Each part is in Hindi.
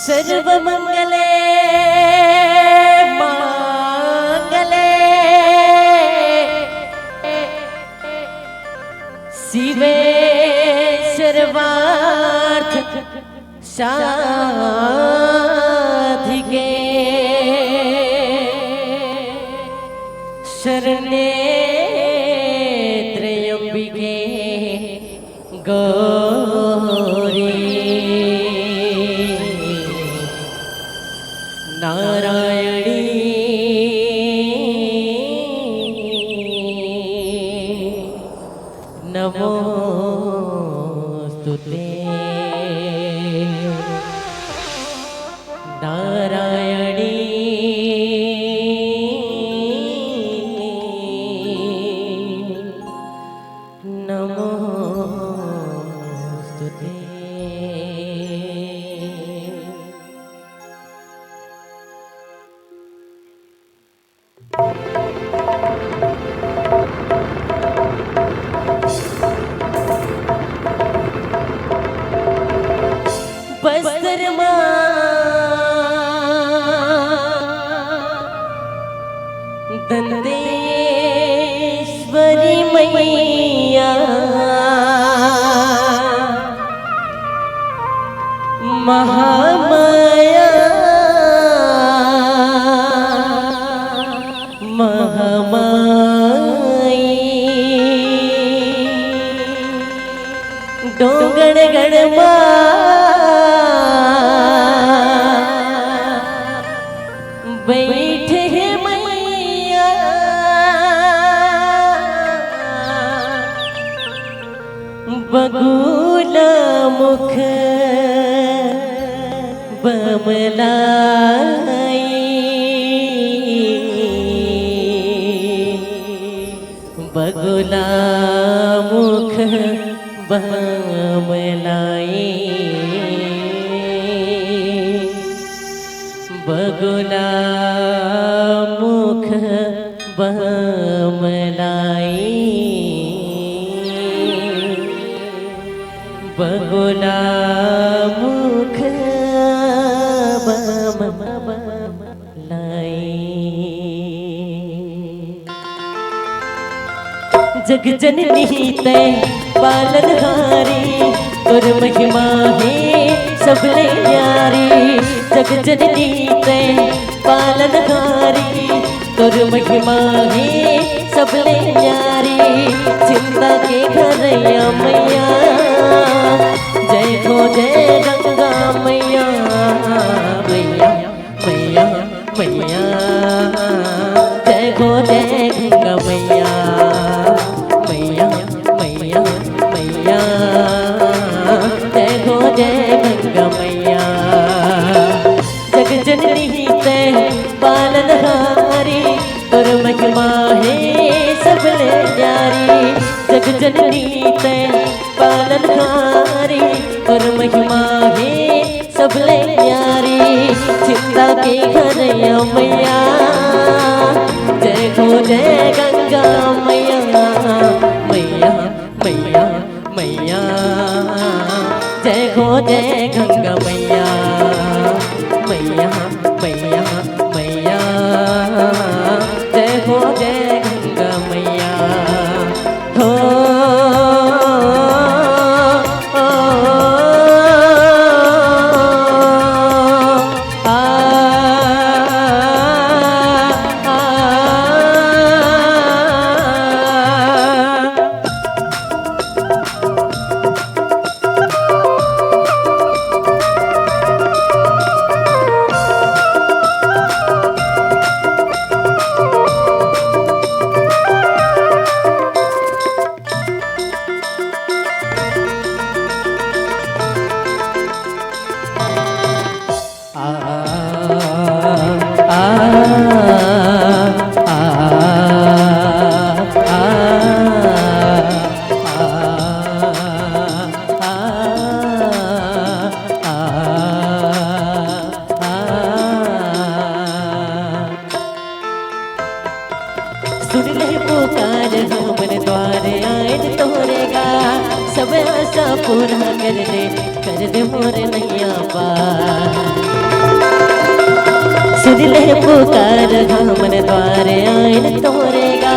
सर्वमंगले मांगले शिवे सर्वार्थ साधिके शरणे त्र्यंबिके गौरी नारायणी नमोस्तुते नारायणी नमोस्तुते। बस्तर माँ दंतेश्वरी मैया महामाया महामाई डोंगड़ गढ़ बैठे है मैया बगुला मुख बमलाई बगुला मुख बमलाई बगुला मुख बमलाई बगुला मुख बमलाई। जग जननी तै पालनहारी और महिमा है सबले न्यारी जग जननी तै पालनहारी और महिमा है सबले न्यारी चिंता के घरैया मैया जय हो जय गंगा मैया मैया मैया मैया जय हो जय गंगा मैया मैया मैया मैया जय हो जय गंगा मैया। जग जननी तै पालनहारी और महिमा है सबले न्यारी जग जननी तै पालनहारी और महिमा है सबले न्यारी चिंता के घरैया मैया जय हो जय गंगा मैया मैया मैया मैया जय हो जय गंगा मैया मैया मैया मैया जय हो जय गंगा मैया हो सब आशा पूरा कर दे मोर नैया पार। सुन ले पुकार हमन द्वार आइन तोरेगा,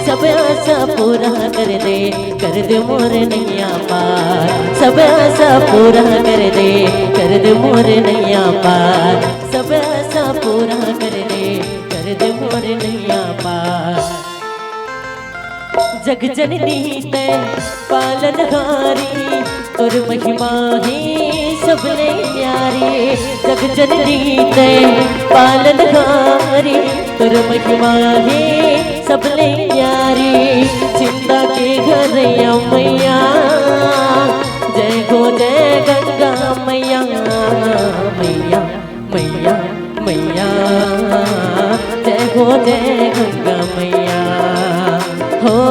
सब आशा पूरा कर दे मोर नैया पार। सब आशा पूरा कर दे मोर नैया पार। सब आशा पूरा कर दे मोर नैया पार। जग जननी तै पालनहारी, तोर महिमा ही सबले न्यारी। जग जननी तै पालनहारी, तोर महिमा ही सबले न्यारी। चिंता के घरैया मैया, जय हो जय गंगा मैया। मैया मैया मैया, जय हो जय गंगा मैया। हो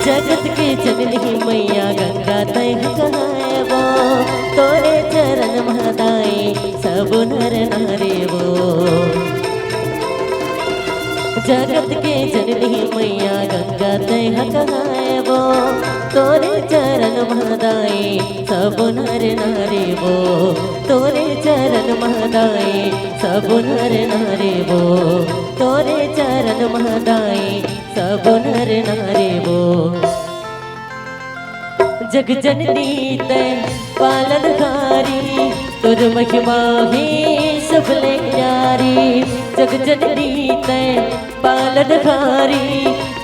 जगत के जननी मैया गंगा तय कहाए वो, तोरे चरण महदाई सब नर नारे वो। जगत के जननी मैया गंगा तय कहाए वो, तोरे चरण महदाई सब नर नारे वो। तोरे चरण महदाई सब नर नारे वो। तोरे चरण महदाई सब नर नारे वो। जग जननी तै पालनहारी, तोर महिमा ही सबले न्यारी। जग जननी तै पालनहारी,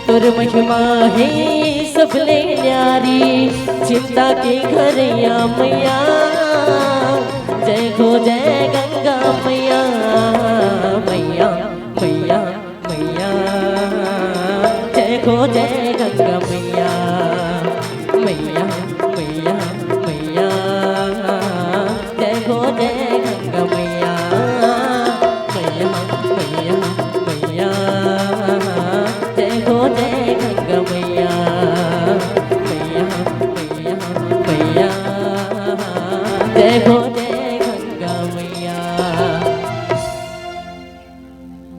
तोर महिमा ही सबले न्यारी। चिंता के घरैया मैया, जय हो जय गंगा मैया। मैया मैया मैया, जय हो जय गंगा मैया। मैया मैया मैया, जय हो जय गंगा मैया। मैया मैया मैया, जय हो जय गंगा मैया। मैया मैया मैया, जय हो